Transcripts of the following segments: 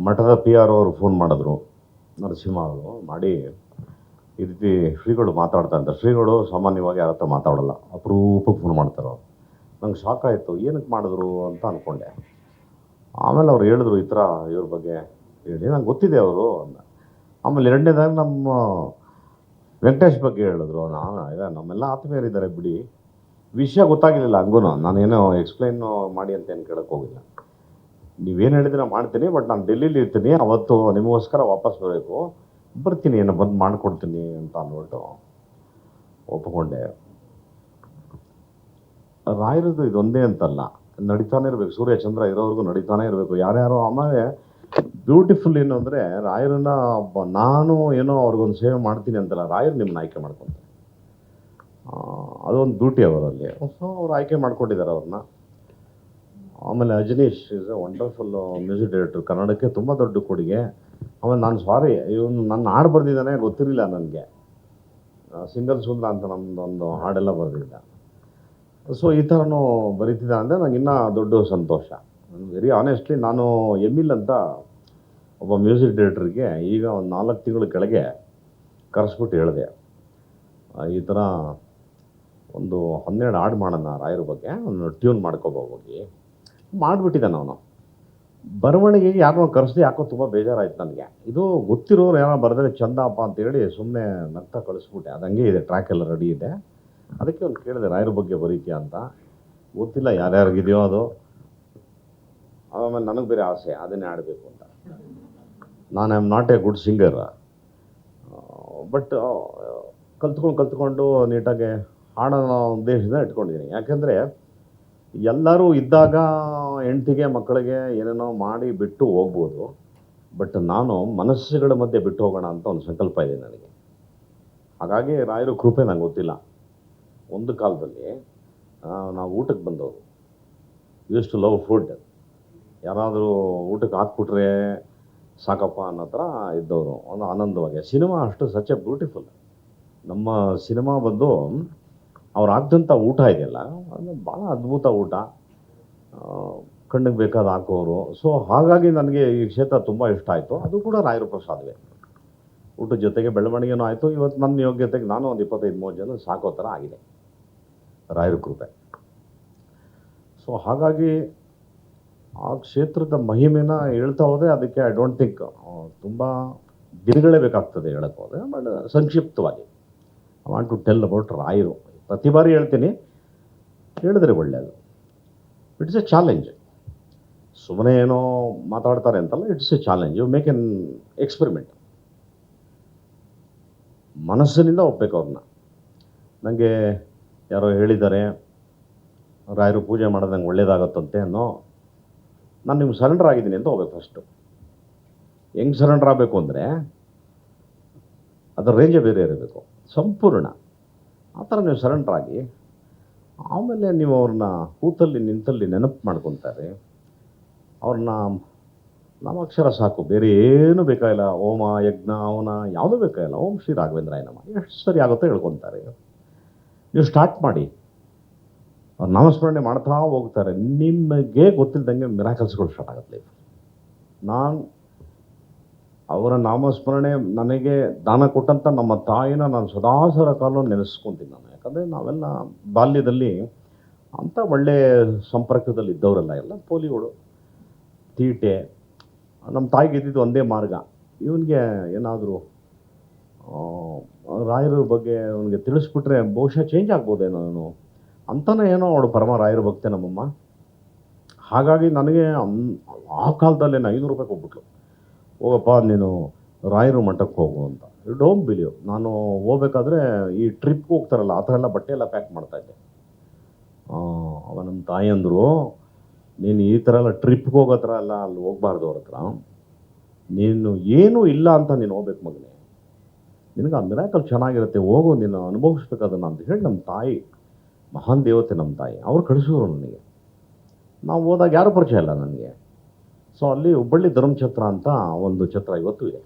ಮಠದ P R ಅವರು phone ಮಾಡಿದ್ರು, ನರಸಿಂಹ ಅವರು ಮಾಡಿ, ಈ ರೀತಿ ಶ್ರೀಗಳು ಮಾತಾಡ್ತಾ ಇದ್ದಾರೆ. ಶ್ರೀಗಳು ಸಾಮಾನ್ಯವಾಗಿ ಯಾರ ಹತ್ರ ಮಾತಾಡೋಲ್ಲ, ಅಪರೂಪಕ್ಕೆ ಫೋನ್ ಮಾಡ್ತಾರೆ ಅವರು. ನಂಗೆ ಶಾಕ್ ಆಯಿತು, ಏನಕ್ಕೆ ಮಾಡಿದ್ರು ಅಂತ ಅಂದ್ಕೊಂಡೆ. ಆಮೇಲೆ ಅವ್ರು ಹೇಳಿದ್ರು ಈ ಥರ ಇವ್ರ ಬಗ್ಗೆ ಹೇಳಿ, ನಂಗೆ ಗೊತ್ತಿದೆ ಅವರು ಅಂದ. ಆಮೇಲೆ ಎರಡನೇದಾಗಿ ನಮ್ಮ ವೆಂಕಟೇಶ್ ಬಗ್ಗೆ ಹೇಳಿದ್ರು. ನಾನು ಇಲ್ಲ, ನಮ್ಮೆಲ್ಲ ಆತ್ಮೀಯರಿದ್ದಾರೆ ಬಿಡಿ, ವಿಷಯ ಗೊತ್ತಾಗಿರಲಿಲ್ಲ ಹಂಗೂ. ನಾನೇನೋ ಎಕ್ಸ್ಪ್ಲೈನ್ ಮಾಡಿ ಅಂತ ಏನು ಕೇಳೋಕ್ಕೆ ಹೋಗಿಲ್ಲ. ನೀವೇನು ಹೇಳಿದ್ರೆ ಮಾಡ್ತೀನಿ, ಬಟ್ ನಾನು ಡೆಲ್ಲೀಲಿ ಇರ್ತೀನಿ, ಅವತ್ತು ನಿಮಗೋಸ್ಕರ ವಾಪಸ್ ಬರಬೇಕು, ಬರ್ತೀನಿ, ಏನೋ ಬಂದು ಮಾಡಿಕೊಡ್ತೀನಿ ಅಂತ ಅಂದ್ಬಿಟ್ಟು ಒಪ್ಪಿಕೊಂಡೆ. ರಾಯರದು ಇದೊಂದೇ ಅಂತಲ್ಲ, ನಡೀತಾನೆ ಇರಬೇಕು, ಸೂರ್ಯ ಚಂದ್ರ ಇರೋವರೆಗೂ ನಡೀತಾನೆ ಇರಬೇಕು. ಯಾರ್ಯಾರೋ ಆಮೇಲೆ ಬ್ಯೂಟಿಫುಲ್ ಏನು ಅಂದರೆ, ರಾಯರನ್ನ ನಾನು ಏನೋ ಅವ್ರಿಗೊಂದು ಸೇವೆ ಮಾಡ್ತೀನಿ ಅಂತಲ್ಲ, ರಾಯರು ನಿಮ್ಮನ್ನ ಆಯ್ಕೆ ಮಾಡ್ಕೊತಾರೆ. ಅದೊಂದು ಬ್ಯೂಟಿ ಅವರಲ್ಲಿ. ಸೊ ಅವ್ರು ಆಯ್ಕೆ ಮಾಡ್ಕೊಂಡಿದ್ದಾರೆ ಅವ್ರನ್ನ. ಆಮೇಲೆ Ajaneesh is A wonderful music director, ಕನ್ನಡಕ್ಕೆ ತುಂಬ ದೊಡ್ಡ ಕೊಡುಗೆ. ಆಮೇಲೆ ನಾನು ಸಾರಿ, ಇವನು ನನ್ನ ಹಾಡು ಬರೆದಿದ್ದಾನೆ ಗೊತ್ತಿರಲಿಲ್ಲ ನನಗೆ. ಸಿಂಗಲ್ ಸುಂದ್ರ ಅಂತ ನಮ್ಮದೊಂದು ಹಾಡೆಲ್ಲ ಬರೆದಿದ್ದ. ಸೊ ಈ ಥರನೂ ಬರೀತಿದ್ದ ಅಂದರೆ ನಂಗೆ ಇನ್ನೂ ದೊಡ್ಡ ಸಂತೋಷ. ವೆರಿ ಆನೆಸ್ಟ್ಲಿ, ನಾನು ಎಮಿಲ್ ಅಂತ ಒಬ್ಬ ಮ್ಯೂಸಿಕ್ ಡೈರೆಕ್ಟ್ರಿಗೆ ಈಗ ಒಂದು 4 ತಿಂಗಳ ಕೆಳಗೆ ಕರೆಸ್ಬಿಟ್ಟು ಹೇಳಿದೆ, ಈ ಥರ ಒಂದು 12 ಹಾಡು ಮಾಡೋಣ ರಾಯರ ಬಗ್ಗೆ, ಒಂದು ಟ್ಯೂನ್ ಮಾಡ್ಕೊಬೋಗಿ. ಮಾಡಿಬಿಟ್ಟಿದ್ದಾನೆ ಅವನು. ಬರವಣಿಗೆಗೆ ಯಾರೋ ಕರೆಸ್ದೆ, ಯಾಕೋ ತುಂಬ ಬೇಜಾರಾಯ್ತು ನನಗೆ. ಇದು ಗೊತ್ತಿರೋರು ಏನೋ ಬರೆದ್ರೆ ಚಂದಪ್ಪ ಅಂತೇಳಿ ಸುಮ್ಮನೆ ನಗ್ತಾ ಕಳಿಸ್ಬಿಟ್ಟೆ. ಅದು ಹಂಗೆ ಇದೆ, ಟ್ರ್ಯಾಕ್ ಎಲ್ಲ ರೆಡಿ ಇದೆ. ಅದಕ್ಕೆ ಒಂದು ಕೇಳಿದೆ, ರಾಯರ ಬಗ್ಗೆ ಬರೀತೀಯ ಅಂತ. ಗೊತ್ತಿಲ್ಲ ಯಾರ್ಯಾರಿಗಿದೆಯೋ ಅದು. ಆಮೇಲೆ ನನಗೆ ಬೇರೆ ಆಸೆ ಅದನ್ನೇ ಆಡಬೇಕು ಅಂತ. ನಾನು I am not A good singer, but ಕಲ್ತ್ಕೊಂಡು ನೀಟಾಗಿ ಹಾಡೋ ಉದ್ದೇಶದಿಂದ ಇಟ್ಕೊಂಡಿದ್ದೀನಿ. ಯಾಕೆಂದರೆ ಎಲ್ಲರೂ ಇದ್ದಾಗ ಹೆಂಡ್ತಿಗೆ ಮಕ್ಕಳಿಗೆ ಏನೇನೋ ಮಾಡಿ ಬಿಟ್ಟು ಹೋಗ್ಬೋದು, ಬಟ್ ನಾನು ಮನಸ್ಸುಗಳ ಮಧ್ಯೆ ಬಿಟ್ಟು ಹೋಗೋಣ ಅಂತ ಒಂದು ಸಂಕಲ್ಪ ಇದೆ ನನಗೆ. ಹಾಗಾಗಿ ರಾಯರ ಕೃಪೆ ನಂಗೆ ಗೊತ್ತಿಲ್ಲ. ಒಂದು ಕಾಲದಲ್ಲಿ ನಾವು ಊಟಕ್ಕೆ ಬಂದವರು, ಯೂಸ್ ಟು ಲವ್ ಫುಡ್. ಯಾರಾದರೂ ಊಟಕ್ಕೆ ಹಾಕ್ಬಿಟ್ರೆ ಸಾಕಪ್ಪ ಅನ್ನೋ ಥರ ಇದ್ದವರು, ಒಂದು ಆನಂದವಾಗಿ. ಸಿನಿಮಾ ಅಷ್ಟು ಸಚ್ ಎ ಬ್ಯೂಟಿಫುಲ್. ನಮ್ಮ ಸಿನಿಮಾ ಬಂದು ಅವ್ರು ಹಾಕ್ದಂಥ ಊಟ ಇದೆಯಲ್ಲ, ಅದು ಭಾಳ ಅದ್ಭುತ ಊಟ, ಕಣ್ಣಿಗೆ ಬೇಕಾದ ಹಾಕೋರು. ಸೊ ಹಾಗಾಗಿ ನನಗೆ ಈ ಕ್ಷೇತ್ರ ತುಂಬ ಇಷ್ಟ ಆಯಿತು. ಅದು ಕೂಡ ರಾಯರ ಪ್ರಸಾದವೇ. ಊಟದ ಜೊತೆಗೆ ಬೆಳವಣಿಗೆನೂ ಆಯಿತು. ಇವತ್ತು ನನ್ನ ಯೋಗ್ಯತೆಗೆ ನಾನು ಒಂದು 25-30 ಜನ ಸಾಕೋ ಥರ ಆಗಿದೆ, ರಾಯರ ಕೃಪೆ. ಸೊ ಹಾಗಾಗಿ ಆ ಕ್ಷೇತ್ರದ ಮಹಿಮೆನ ಹೇಳ್ತಾ ಹೋದರೆ ಅದಕ್ಕೆ ಐ ಡೋಂಟ್ ಥಿಂಕ್ ತುಂಬ ದಿನಗಳೇ ಬೇಕಾಗ್ತದೆ ಹೇಳಕ್ಕೆ ಹೋದರೆ. ಬಟ್ ಸಂಕ್ಷಿಪ್ತವಾಗಿ I want to tell about ರಾಯರು. ಪ್ರತಿ ಬಾರಿ ಹೇಳ್ತೀನಿ, ಹೇಳಿದ್ರೆ ಒಳ್ಳೆಯದು. It's a challenge. ಸುಮ್ಮನೆ ಏನೋ ಮಾತಾಡ್ತಾರೆ ಅಂತಲ್ಲ, it's a challenge. You make an experiment. ಮನಸ್ಸಿನಿಂದ ಒಪ್ಪಬೇಕು ಅವ್ರನ್ನ. ನನಗೆ ಯಾರೋ ಹೇಳಿದ್ದಾರೆ ರಾಯರು ಪೂಜೆ ಮಾಡೋದು ನಂಗೆ ಒಳ್ಳೇದಾಗತ್ತಂತೆ ಅನ್ನೋ. ನಾನು ನಿಮ್ಗೆ ಸರೆಂಡರ್ ಆಗಿದ್ದೀನಿ ಅಂತ ಹೋಗ್ಬೇಕು ಫಸ್ಟು. ಹೆಂಗೆ ಸರೆಂಡರ್ ಆಗಬೇಕು ಅಂದರೆ ಅದರ ರೇಂಜೇ ಬೇರೆ ಇರಬೇಕು, ಸಂಪೂರ್ಣ. ಆ ಥರ ನೀವು ಸರೆಂಡರ್ ಆಗಿ ಆಮೇಲೆ ನೀವು ಅವ್ರನ್ನ ಕೂತಲ್ಲಿ ನಿಂತಲ್ಲಿ ನೆನಪು ಮಾಡ್ಕೊತಾರೆ. ಅವ್ರನ್ನ ನಾಮಾಕ್ಷರ ಸಾಕು, ಬೇರೆ ಏನೂ ಬೇಕಾಗಿಲ್ಲ. ಓಮ ಯಜ್ಞ ಅವನ ಯಾವುದೂ ಬೇಕಾಗಿಲ್ಲ. ಓಂ ಶ್ರೀ ರಾಘವೇಂದ್ರಾಯ ನಮಃ ಎಷ್ಟು ಸರಿ ಆಗುತ್ತೋ ಹೇಳ್ಕೊತಾರೆ. ನೀವು ಸ್ಟಾರ್ಟ್ ಮಾಡಿ, ಅವ್ರು ನಾಮಸ್ಮರಣೆ ಮಾಡ್ತಾ ಹೋಗ್ತಾರೆ. ನಿಮಗೆ ಗೊತ್ತಿಲ್ಲದಂಗೆ ಮಿರಾಕಲ್ಸ್ಗಳು ಸ್ಟಾರ್ಟ್ ಆಗುತ್ತೆ ಲೈಫ್. ನಾನು ಅವರ ನಾಮಸ್ಮರಣೆ ನನಗೆ ದಾನ ಕೊಟ್ಟಂಥ ನಮ್ಮ ತಾಯಿನ ನಾನು ಸದಾಸರ ಕಾಲ ನೆನೆಸ್ಕೊತೀನಿ ನಾನು. ಯಾಕಂದರೆ ನಾವೆಲ್ಲ ಬಾಲ್ಯದಲ್ಲಿ ಅಂಥ ಒಳ್ಳೆಯ ಸಂಪರ್ಕದಲ್ಲಿ ಇದ್ದವರೆಲ್ಲ, ಎಲ್ಲ ಪೋಲಿಗಳು, ತೀಟೆ. ನಮ್ಮ ತಾಯಿಗೆ ಇದ್ದಿದ್ದು ಒಂದೇ ಮಾರ್ಗ, ಇವನಿಗೆ ಏನಾದರೂ ರಾಯರ ಬಗ್ಗೆ ಅವನಿಗೆ ತಿಳಿಸ್ಬಿಟ್ರೆ ಬಹುಶಃ ಚೇಂಜ್ ಆಗ್ಬೋದೇನೋ ಅವನು ಅಂತಲೇ ಏನೋ ಅವಳು ಪರಮ ರಾಯರ ಭಕ್ತೆ ನಮ್ಮಮ್ಮ. ಹಾಗಾಗಿ ನನಗೆ ಆ ಕಾಲದಲ್ಲೇ 500 ರೂಪಾಯಿ ಕೊಟ್ಬಿಟ್ಲು, ಹೋಗಪ್ಪ ನೀನು ರಾಯರು ಮಠಕ್ಕೆ ಹೋಗು ಅಂತ. ಯು ಡೋಂಟ್ ಬಿಲೀವ್, ನಾನು ಹೋಗ್ಬೇಕಾದ್ರೆ ಈ ಟ್ರಿಪ್ಗೆ ಹೋಗ್ತಾರಲ್ಲ ಆ ಥರ ಎಲ್ಲ ಬಟ್ಟೆ ಎಲ್ಲ ಪ್ಯಾಕ್ ಮಾಡ್ತಾಯಿದ್ದೆ. ಅವ ನಮ್ಮ ತಾಯಿ ಅಂದರು, ನೀನು ಈ ಥರ ಎಲ್ಲ ಟ್ರಿಪ್ಗೆ ಹೋಗೋ ಥರ ಎಲ್ಲ ಅಲ್ಲಿ ಹೋಗ್ಬಾರ್ದು ಅವ್ರ ಹತ್ರ, ನೀನು ಏನೂ ಇಲ್ಲ ಅಂತ ನೀನು ಹೋಗ್ಬೇಕು ಮಗನೇ, ನಿನಗೆ ಆ ಮಿರಾಕಲ್ ಚೆನ್ನಾಗಿರುತ್ತೆ, ಹೋಗು ನೀನು ಅನುಭವಿಸ್ಬೇಕದನ್ನು ಅಂತ ಹೇಳಿ ನಮ್ಮ ತಾಯಿ, ಮಹಾನ್ ದೇವತೆ ನಮ್ಮ ತಾಯಿ, ಅವ್ರು ಕಳಿಸೋರು ನನಗೆ. ನಾವು ಹೋದಾಗ ಯಾರೂ ಪರಿಚಯ ಇಲ್ಲ ನನಗೆ. ಸೊ ಅಲ್ಲಿ ಹುಬ್ಬಳ್ಳಿ ಧರ್ಮಛತ್ರ ಅಂತ ಒಂದು ಛತ್ರ ಇವತ್ತು ಇದೆ,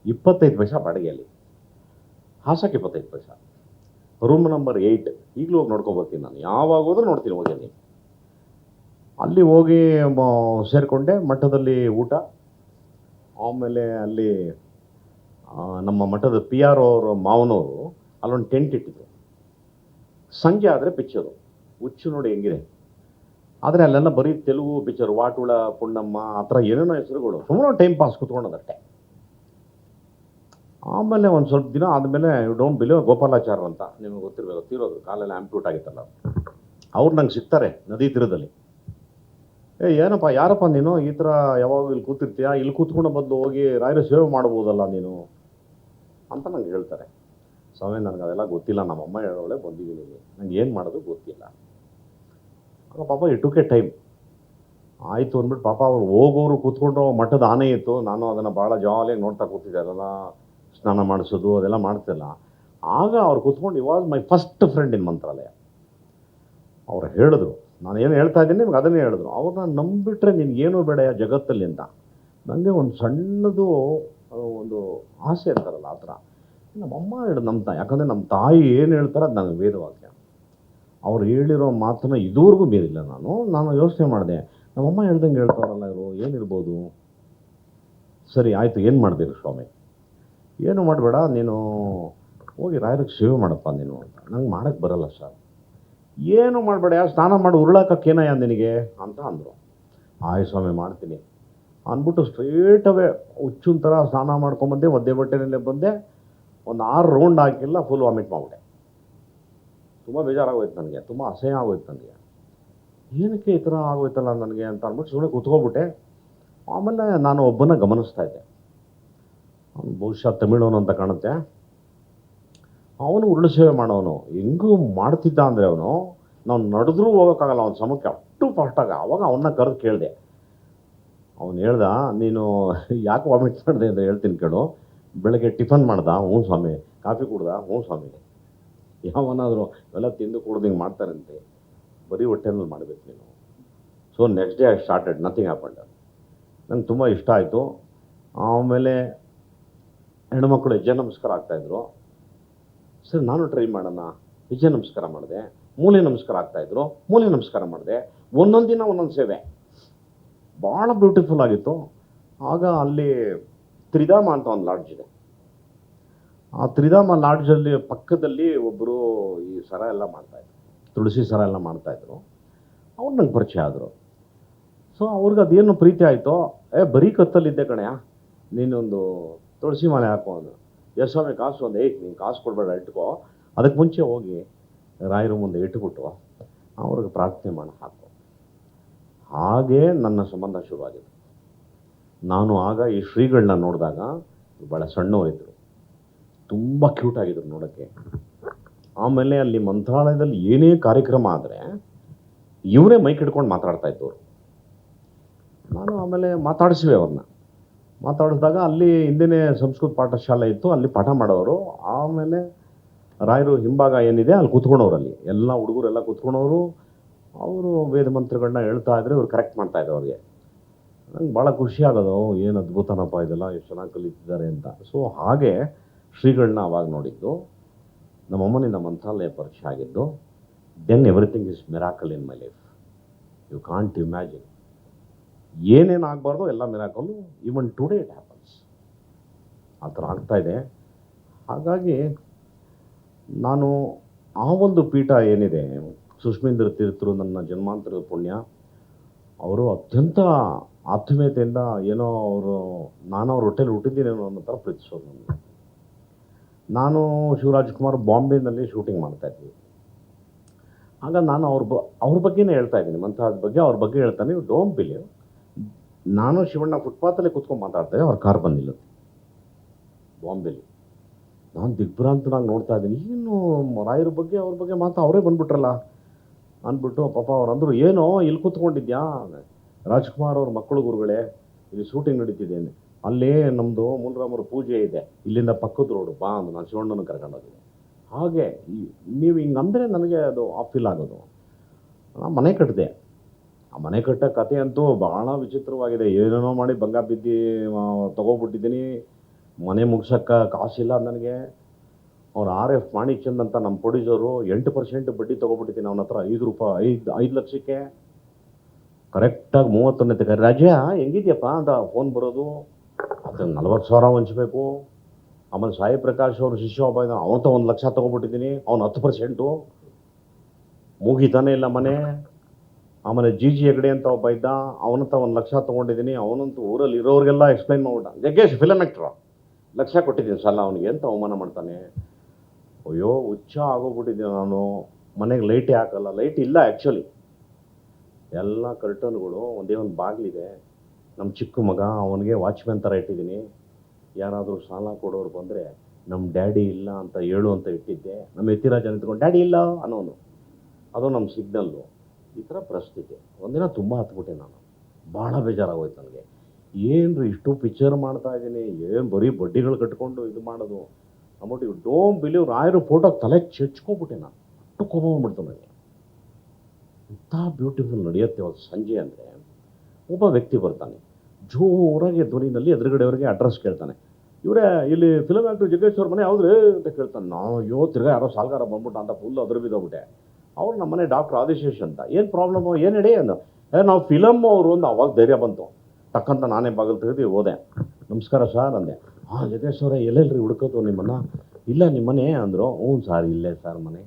25 ಪೈಸಾ ಬಾಡಿಗೆಯಲ್ಲಿ, ಹಾಸಕ್ಕೆ 25 ಪೈಸಾ, ರೂಮ್ ನಂಬರ್ 8. ಈಗಲೂ ಹೋಗಿ ನೋಡ್ಕೊಬರ್ತೀನಿ ನಾನು, ಯಾವಾಗ ಹೋದ್ರೂ ನೋಡ್ತೀನಿ ಹೋಗಿ. ಅಲ್ಲಿ ಹೋಗಿ ಸೇರಿಕೊಂಡೆ. ಮಠದಲ್ಲಿ ಊಟ, ಆಮೇಲೆ ಅಲ್ಲಿ ನಮ್ಮ ಮಠದ ಪಿ ಆರ್ ಅವರು ಮಾವನವರು ಅಲ್ಲೊಂದು ಟೆಂಟ್ ಇಟ್ಟಿದ್ರು. ಸಂಜೆ ಆದರೆ ಪಿಕ್ಚರು ಹುಚ್ಚು ನೋಡಿ ಹೆಂಗಿದೆ. ಆದರೆ ಅಲ್ಲೆಲ್ಲ ಬರೀ ತೆಲುಗು ಪಿಕ್ಚರ್, ವಾಟುಳ ಪುಣ್ಣಮ್ಮ ಆ ಥರ ಏನೇನೋ ಹೆಸರುಗಳು, ಸುಮ್ಮನೆ ಟೈಮ್ ಪಾಸ್ ಕುತ್ಕೊಳ್ಳೋದಷ್ಟೇ. ಆಮೇಲೆ ಒಂದು ಸ್ವಲ್ಪ ದಿನ ಆದಮೇಲೆ ಡೋಂಟ್ ಬಿಲೀವ್ ಗೋಪಾಲಾಚಾರ್ ಅಂತ ನಿಮಗೆ ಗೊತ್ತಿರಬೇಕು, ಗೊತ್ತಿರೋದು, ಕಾಲೆಲ್ಲ ಆಂಪ್ಯೂಟ್ ಆಗಿತ್ತಲ್ಲ, ಅವ್ರು ನಂಗೆ ಸಿಗ್ತಾರೆ ನದಿ ತೀರದಲ್ಲಿ. ಏನಪ್ಪ ಯಾರಪ್ಪ ನೀನು ಈ ಥರ ಯಾವಾಗ ಇಲ್ಲಿ ಕೂತಿರ್ತೀಯ, ಇಲ್ಲಿ ಕೂತ್ಕೊಂಡು ಬದಲು ಹೋಗಿ ರಾಯರ ಸೇವೆ ಮಾಡ್ಬೋದಲ್ಲ ನೀನು ಅಂತ ನಂಗೆ ಹೇಳ್ತಾರೆ. ಸ್ವಾಮಿ ನನಗೆ ಅದೆಲ್ಲ ಗೊತ್ತಿಲ್ಲ, ನಮ್ಮಮ್ಮ ಹೇಳೋಳೆ ಬಂದಿದ್ದೀನಿ, ನಂಗೆ ಏನು ಮಾಡೋದು ಗೊತ್ತಿಲ್ಲ. ಆಗ ಪಾಪ ಇಟುಕೆ ಟೈಮ್ ಆಯಿತು ಅಂದ್ಬಿಟ್ಟು ಪಾಪ ಅವ್ರು ಹೋಗೋರು ಕೂತ್ಕೊಂಡು ಮಠದ ಆನೆ ಇತ್ತು, ನಾನು ಅದನ್ನು ಭಾಳ ಜಾಲಿಯಾಗಿ ನೋಡ್ತಾ ಕೂತಿದ್ದೆ, ಅದೆಲ್ಲ ಸ್ನಾನ ಮಾಡಿಸೋದು ಅದೆಲ್ಲ ಮಾಡ್ತಿಲ್ಲ. ಆಗ ಅವ್ರು ಕೂತ್ಕೊಂಡು ಇವಾಗ ಮೈ ಫಸ್ಟ್ ಫ್ರೆಂಡ್ ಇನ್ ಮಂತ್ರಾಲಯ. ಅವ್ರು ಹೇಳಿದ್ರು, ನಾನು ಏನು ಹೇಳ್ತಾ ಇದ್ದೀನಿ ನಿಮ್ಗೆ ಅದನ್ನೇ ಹೇಳಿದ್ರು. ಅವ್ರನ್ನ ನಂಬಿಟ್ರೆ ನಿನ್ಗೇನು ಬೇಡ ಜಗತ್ತಲ್ಲಿ ಅಂತ. ನನಗೆ ಒಂದು ಸಣ್ಣದು ಒಂದು ಆಸೆ ಇರ್ತಾರಲ್ಲ ಆ ಥರ. ನಮ್ಮಮ್ಮ ಹೇಳೋದು ನಮ್ಮ ತಾಯಿ, ಯಾಕಂದರೆ ನಮ್ಮ ತಾಯಿ ಏನು ಹೇಳ್ತಾರೆ ಅದು ನನಗೆ ವೇದವಾಕ್ಯ. ಅವ್ರು ಹೇಳಿರೋ ಮಾತನ್ನ ಇದುವರೆಗೂ ಮೀರಿಲ್ಲ ನಾನು ಯೋಚನೆ ಮಾಡಿದೆ, ನಮ್ಮಮ್ಮ ಹೇಳ್ದಂಗೆ ಹೇಳ್ತಾರಲ್ಲ ಇವರು ಏನಿರ್ಬೋದು. ಸರಿ ಆಯಿತು, ಏನು ಮಾಡಬೇಕು ಸ್ವಾಮಿ, ಏನು ಮಾಡಬೇಡ ನೀನು ಹೋಗಿ ರಾಯರಿಗೆ ಸೇವೆ ಮಾಡಪ್ಪ ನೀನು ಅಂತ. ನಂಗೆ ಮಾಡೋಕ್ಕೆ ಬರಲ್ಲ ಸರ್. ಏನು ಮಾಡಬೇಡ, ಸ್ನಾನ ಮಾಡಿ ಉರುಳಾಕಕ್ಕೇನಯ್ಯ ನಿನಗೆ ಅಂತ ಅಂದರು. ಆಯ್ ಸ್ವಾಮಿ ಮಾಡ್ತೀನಿ ಅಂದ್ಬಿಟ್ಟು ಸ್ಟ್ರೇಟವೇ ಹುಚ್ಚಿನ ಥರ ಸ್ನಾನ ಮಾಡ್ಕೊಂಬಂದೆ, ಒದ್ದೆ ಬಟ್ಟೆನಲ್ಲೇ ಬಂದೆ. ಒಂದು 6 ರೌಂಡ್ ಹಾಕಿಲ್ಲ, ಫುಲ್ ವಾಮಿಟ್ ಮಾಡಿಬಿಟ್ಟೆ. ತುಂಬ ಬೇಜಾರಾಗೋಯ್ತು ನನಗೆ, ತುಂಬ ಅಸಹ್ಯ ಆಗೋಯ್ತು ನನಗೆ. ಏನಕ್ಕೆ ಈ ಥರ ಆಗೋಯ್ತಲ್ಲ ನನಗೆ ಅಂತ ಅಂದ್ಬಿಟ್ಟು ಸುಮ್ಮನೆ ಕೂತ್ಕೊಬಿಟ್ಟೆ. ಆಮೇಲೆ ನಾನು ಒಬ್ಬನ ಗಮನಿಸ್ತಾ ಇದ್ದೆ, ಅವನು ಬಹುಶಃ ತಮಿಳವನು ಅಂತ ಕಾಣುತ್ತೆ. ಅವನು ಉರುಳು ಸೇವೆ ಮಾಡೋನು, ಹೆಂಗೂ ಮಾಡ್ತಿದ್ದ ಅಂದರೆ ಅವನು, ನಾವು ನಡೆದ್ರೂ ಹೋಗೋಕ್ಕಾಗಲ್ಲ ಅವನ ಸಮಕ್ಕೆ ಅಷ್ಟು ಫಾಸ್ಟಾಗ. ಆವಾಗ ಅವನ್ನ ಕರೆದು ಕೇಳಿದೆ. ಅವನು ಹೇಳ್ದ, ನೀನು ಯಾಕೆ ವಾಮಿಟ್ ಮಾಡಿದೆ ಅಂತ ಹೇಳ್ತೀನಿ ಕೇಳು. ಬೆಳಗ್ಗೆ ಟಿಫನ್ ಮಾಡ್ದ? ಹ್ಞೂ ಸ್ವಾಮಿ. ಕಾಫಿ ಕುಡ್ದ? ಹ್ಞೂ ಸ್ವಾಮಿ. ಯಾವನಾದರೂ ಎಲ್ಲ ತಿಂದು ಕುಡ್ದು ಹಿಂಗೆ ಮಾಡ್ತಾರಂತೆ, ಬರೀ ಹೊಟ್ಟೆನಲ್ಲಿ ಮಾಡಬೇಕು ನೀನು. So next day I started, nothing happened. ನಂಗೆ ತುಂಬ ಇಷ್ಟ ಆಯಿತು. ಆಮೇಲೆ ಹೆಣ್ಮಕ್ಳು ಹೆಜ್ಜೆ ನಮಸ್ಕಾರ ಆಗ್ತಾಯಿದ್ರು. ಸರಿ ನಾನು ಟ್ರೈ ಮಾಡೋಣ, ಹೆಜ್ಜೆ ನಮಸ್ಕಾರ ಮಾಡಿದೆ. ಮೂಲೆ ನಮಸ್ಕಾರ ಆಗ್ತಾಯಿದ್ರು, ಮೂಲೆ ನಮಸ್ಕಾರ ಮಾಡಿದೆ. ಒಂದೊಂದು ದಿನ ಒಂದೊಂದು ಸೇವೆ, ಭಾಳ ಬ್ಯೂಟಿಫುಲ್ ಆಗಿತ್ತು. ಆಗ ಅಲ್ಲಿ ತ್ರಿಧಾಮ ಅಂತ ಒಂದು ಲಾಡ್ಜ್ ಇದೆ. ಆ ತ್ರಿಧಾಮ ಲಾಡ್ಜಲ್ಲಿ ಪಕ್ಕದಲ್ಲಿ ಒಬ್ಬರು ಈ ಸರ ಎಲ್ಲ ಮಾಡ್ತಾಯಿದ್ರು, ತುಳಸಿ ಸರ ಎಲ್ಲ ಮಾಡ್ತಾಯಿದ್ರು. ಅವ್ರು ನಂಗೆ ಪರಿಚಯ ಆದರು. ಸೊ ಅವ್ರಿಗೆ ಅದೇನು ಪ್ರೀತಿ ಆಯಿತು. ಬರೀ ಕತ್ತಲ್ಲಿದ್ದೆ ಕಣೆಯ, ನೀನೊಂದು ತುಳಸಿ ಮಾಲೆ ಹಾಕೋ ಅಂದರು. ಸ್ವಾಮಿ ಕಾಸು ಒಂದು ನೀನು ಕಾಸು ಕೊಡಬೇಡ, ಇಟ್ಕೋ. ಅದಕ್ಕೆ ಮುಂಚೆ ಹೋಗಿ ರಾಯರ ಮುಂದೆ ಇಟ್ಬಿಟ್ಟು ಅವ್ರಿಗೆ ಪ್ರಾರ್ಥನೆ ಮಾಡಿ ಹಾಕೋ. ಹಾಗೇ ನನ್ನ ಸಂಬಂಧ ಶುರುವಾಗಿತ್ತು. ನಾನು ಆಗ ಈ ಶ್ರೀಗಳನ್ನ ನೋಡಿದಾಗ ಭಾಳ ಸಣ್ಣವರಿದ್ದರು, ತುಂಬ ಕ್ಯೂಟ್ ಆಗಿದ್ರು ನೋಡೋಕ್ಕೆ. ಆಮೇಲೆ ಅಲ್ಲಿ ಮಂತ್ರಾಲಯದಲ್ಲಿ ಏನೇ ಕಾರ್ಯಕ್ರಮ ಆದರೆ ಇವರೇ ಮೈಕ್ ಹಿಡ್ಕೊಂಡು ಮಾತಾಡ್ತಾ ಇದ್ದವರು. ನಾನು ಆಮೇಲೆ ಮಾತಾಡಿಸಿವೆ ಅವ್ರನ್ನ. ಮಾತಾಡಿಸಿದಾಗ ಅಲ್ಲಿ ಹಿಂದಿನೇ ಸಂಸ್ಕೃತ ಪಾಠಶಾಲೆ ಇತ್ತು, ಅಲ್ಲಿ ಪಾಠ ಮಾಡೋರು. ಆಮೇಲೆ ರಾಯರು ಹಿಂಭಾಗ ಏನಿದೆ ಅಲ್ಲಿ ಕೂತ್ಕೊಂಡವ್ರು, ಅಲ್ಲಿ ಎಲ್ಲ ಹುಡುಗರೆಲ್ಲ ಕೂತ್ಕೊಂಡವರು. ಅವರು ವೇದ ಮಂತ್ರಗಳನ್ನ ಹೇಳ್ತಾ ಇದ್ರೆ ಇವ್ರು ಕರೆಕ್ಟ್ ಮಾಡ್ತಾಯಿದ್ರು ಅವ್ರಿಗೆ. ನಂಗೆ ಭಾಳ ಖುಷಿ ಆಗೋದು, ಏನು ಅದ್ಭುತನಪ್ಪ ಇದೆಲ್ಲ, ಎಷ್ಟು ಚೆನ್ನಾಗಿ ಕಲಿತಿದ್ದಾರೆ ಅಂತ. ಸೊ ಹಾಗೆ ಶ್ರೀಗಳನ್ನ ಅವಾಗ ನೋಡಿದ್ದು, ನಮ್ಮಮ್ಮನಿಂದ ಮಂತ್ರಾಲಯ ಪರಿಚಯ ಆಗಿದ್ದು. Then everything is miracle in my life. You can't imagine. ಏನೇನು ಆಗಬಾರ್ದು ಎಲ್ಲ miracle. Even today it happens. ಆ ಥರ ಆಗ್ತಾಯಿದೆ. ಹಾಗಾಗಿ ನಾನು ಆ ಒಂದು ಪೀಠ ಏನಿದೆ, ಸುಷ್ಮೀಂದ್ರ ತೀರ್ಥರು ನನ್ನ ಜನ್ಮಾಂತರದ ಪುಣ್ಯ. ಅವರು ಅತ್ಯಂತ ಆತ್ಮೀಯತೆಯಿಂದ ಏನೋ ನಾನು ಅವ್ರ ಹೊಟ್ಟೆಲಿ ಹುಟ್ಟಿದ್ದೀನೇನೋ ಅನ್ನೋ ಥರ ಪ್ರೀತಿಸೋರು ನನಗೆ. ನಾನು ಶಿವರಾಜ್ಕುಮಾರ್ ಬಾಂಬೆನಲ್ಲಿ ಶೂಟಿಂಗ್ ಮಾಡ್ತಾಯಿದ್ವಿ. ಆಗ ನಾನು ಅವ್ರ ಬಗ್ಗೆನೇ ಹೇಳ್ತಾ ಇದ್ದೀನಿ, ಮಂತ್ರಾಲಯದ ಬಗ್ಗೆ ಅವ್ರ ಬಗ್ಗೆ ಹೇಳ್ತಾನೆ. ನೀವು ಡೋಂಟ್ ಬಿಲೀವ್, ನಾನು ಶಿವಣ್ಣ ಫುಟ್ಪಾತಲ್ಲೇ ಕೂತ್ಕೊಂಡು ಮಾತಾಡ್ತಾರೆ, ಅವ್ರ ಕಾರ್ ಬಂದಿಲ್ಲ ಬಾಂಬೆಲಿ. ನಾನು ದಿಗ್ಭ್ರಾಂತನಾಗಿ ನೋಡ್ತಾ ಇದ್ದೀನಿ, ಏನು ರಾಯರ ಬಗ್ಗೆ ಅವ್ರ ಬಗ್ಗೆ ಅವರೇ ಬಂದ್ಬಿಟ್ರಲ್ಲ ಅಂದ್ಬಿಟ್ಟು ಪಾಪ ಅವ್ರು ಅಂದರು, ಏನೋ ಇಲ್ಲಿ ಕೂತ್ಕೊಂಡಿದ್ಯಾ, ರಾಜ್ಕುಮಾರ್ ಅವ್ರ ಮಕ್ಕಳು ಗುರುಗಳೇ, ಇಲ್ಲಿ ಶೂಟಿಂಗ್ ನಡೀತಿದೆ, ಅಲ್ಲೇ ನಮ್ಮದು ಮೂಲರಾಮರ ಪೂಜೆ ಇದೆ, ಇಲ್ಲಿಂದ ಪಕ್ಕದ ರೋಡು ಬಾ ಅಂದು ನಾನು ಶಿವಣ್ಣನ ಕರ್ಕೊಂಡೋಗಿದೆ. ಹಾಗೆ ನೀವು ಹಿಂಗಂದರೆ ನನಗೆ ಅದು ಫೀಲ್ ಆಗೋದು. ನಾನು ಮನೆ ಕಟ್ಟಿದೆ. ಆ ಮನೆ ಕಟ್ಟೋ ಕತೆ ಅಂತೂ ಭಾಳ ವಿಚಿತ್ರವಾಗಿದೆ. ಏನೇನೋ ಮಾಡಿ ಬಂಗ ಬಿದ್ದು ತೊಗೊಬಿಟ್ಟಿದ್ದೀನಿ. ಮನೆ ಮುಗ್ಸೋಕ್ಕೆ ಕಾಸಿಲ್ಲ ನನಗೆ. ಅವ್ರು RF ಮಾಣಿಕ್ಚಂದ್ ಅಂತ ನಮ್ಮ ಪ್ರೊಡ್ಯೂಸರು 8% ಬಡ್ಡಿ ತೊಗೊಬಿಟ್ಟಿದ್ದೀನಿ ಅವನ ಹತ್ರ. ₹5 ಲಕ್ಷಕ್ಕೆ ಕರೆಕ್ಟಾಗಿ 31ನೇ ರಾಜ ಹೆಂಗಿದ್ಯಪ್ಪ ಅಂತ ಫೋನ್ ಬರೋದು. ಮತ್ತು 40,000 ಹಂಚಬೇಕು. ಆಮೇಲೆ ಸಾಯಿ ಪ್ರಕಾಶ್ ಅವ್ರ ಶಿಷ್ಯ ಒಬ್ಬ ಇದ್ದಾನೆ, ಅವತ್ತ 1 ಲಕ್ಷ ತೊಗೊಬಿಟ್ಟಿದ್ದೀನಿ, ಅವ್ನು 10%. ಮುಗಿತಾನೆ ಇಲ್ಲ ಮನೆ. ಆಮೇಲೆ ಜಿ ಹೆಗಡೆ ಅಂತ ಒಬ್ಬ ಇದ್ದ, ಅವನಂತ 1 ಲಕ್ಷ ತೊಗೊಂಡಿದ್ದೀನಿ. ಅವನಂತೂ ಊರಲ್ಲಿ ಇರೋರಿಗೆಲ್ಲ ಎಕ್ಸ್ಪ್ಲೈನ್ ಮಾಡ್ಬಿಟ್ಟ, ಜಗ್ಗೇಶ್ ಫಿಲಮ್ ಆ್ಯಕ್ಟ್ರ, ಲಕ್ಷ ಕೊಟ್ಟಿದ್ದೀನಿ ಸಾಲ ಅವನಿಗೆ ಅಂತ ಅವಮಾನ ಮಾಡ್ತಾನೆ. ಅಯ್ಯೋ ಹುಚ್ಚ ಆಗೋಗ್ಬಿಟ್ಟಿದ್ದೀನಿ ನಾನು. ಮನೆಗೆ ಲೈಟೇ ಹಾಕಲ್ಲ, ಲೈಟ್ ಇಲ್ಲ ಆ್ಯಕ್ಚುಲಿ, ಎಲ್ಲ ಕರ್ಟನ್ಗಳು, ಒಂದೇ ಒಂದು ಬಾಗಿಲಿದೆ. ನಮ್ಮ ಚಿಕ್ಕ ಮಗ, ಅವನಿಗೆ ವಾಚ್ಮ್ಯಾನ್ ಥರ ಇಟ್ಟಿದ್ದೀನಿ. ಯಾರಾದರೂ ಸಾಲ ಕೊಡೋರು ಬಂದರೆ ನಮ್ಮ ಡ್ಯಾಡಿ ಇಲ್ಲ ಅಂತ ಹೇಳು ಅಂತ ಇಟ್ಟಿದ್ದೆ. ನಮ್ಮ ಯತಿರಾಜ ನಿಂತ್ಕೊಂಡು ಡ್ಯಾಡಿ ಇಲ್ಲ ಅನ್ನೋನು, ಅದು ನಮ್ಮ ಸಿಗ್ನಲ್ಲು. ಈ ಥರ ಪರಿಸ್ಥಿತಿ. ಒಂದಿನ ತುಂಬ ಹತ್ಬಿಟ್ಟೆ ನಾನು, ಭಾಳ ಬೇಜಾರಾಗೋಯ್ತು ನನಗೆ. ಏನು ಇಷ್ಟು ಪಿಕ್ಚರ್ ಮಾಡ್ತಾ ಇದ್ದೀನಿ, ಏನು ಬರೀ ಬಡ್ಡಿಗಳು ಕಟ್ಕೊಂಡು ಇದು ಮಾಡೋದು ಅಂದ್ಬಿಟ್ಟು, ಯು ಡೋಂಟ್ ಬಿಲೀವ್, ರಾಯರು ಫೋಟೋ ತಲೆ ಚೆಚ್ಕೊಬಿಟ್ಟೆ ನಾನು. ಅಷ್ಟು ಕೋಪ ಬಂದ್ಬಿಡ್ತು ನನಗೆ. ಇಂಥ ಬ್ಯೂಟಿಫುಲ್ ನಡೆಯುತ್ತೆ ಒಂದು ಸಂಜೆ ಅಂದರೆ, ಒಬ್ಬ ವ್ಯಕ್ತಿ ಬರ್ತಾನೆ, ಜೋರಾಗಿ ಧ್ವನಿನಲ್ಲಿ ಎದುರುಗಡೆಯವರಿಗೆ ಅಡ್ರೆಸ್ ಕೇಳ್ತಾನೆ. ಇವರೇ ಇಲ್ಲಿ ಫಿಲಮ್ ಆ್ಯಕ್ಟ್ರು ಜಗ್ಗೇಶ್ ಅವ್ರ ಮನೆ ಯಾವುದ್ರಿ ಅಂತ ಕೇಳ್ತಾನೆ. ನಾವು ತಿರ್ಗಾ ಯಾರೋ ಸಾಲ್ಗಾರ ಬಂದ್ಬಿಟ್ಟ ಅಂತ ಫುಲ್ ಅದ್ರ ಬಿದ್ದೋಗ್ಬಿಟ್ಟೆ. ಅವ್ರು ನಮ್ಮ ಮನೆ ಡಾಕ್ಟ್ರ್ ಆದಿಶೇಷ್ ಅಂತ. ಏನು ಪ್ರಾಬ್ಲಮ್ಮು, ಏನು ಹೇಳಿ ಅಂದ. ನಾವು ಫಿಲಮ್ ಅವರು ಒಂದು ಅವಾಗ ಧೈರ್ಯ ಬಂತು. ಟಕ್ಕಂತ ನಾನೇ ಬಾಗಿಲು ತೆಗೆದು ಹೋದೆ. ನಮಸ್ಕಾರ ಸರ್ ಅಂದೆ. ಜಗ್ಗೇಶ್ ಅವರೇ ಎಲ್ಲೆಲ್ರಿ ಹುಡ್ಕೋದು ನಿಮ್ಮನ್ನು? ಇಲ್ಲ ನಿಮ್ಮ ಮನೆ ಅಂದರು. ಹ್ಞೂ ಸರ್ ಇಲ್ಲೇ ಸರ್ ಮನೆ.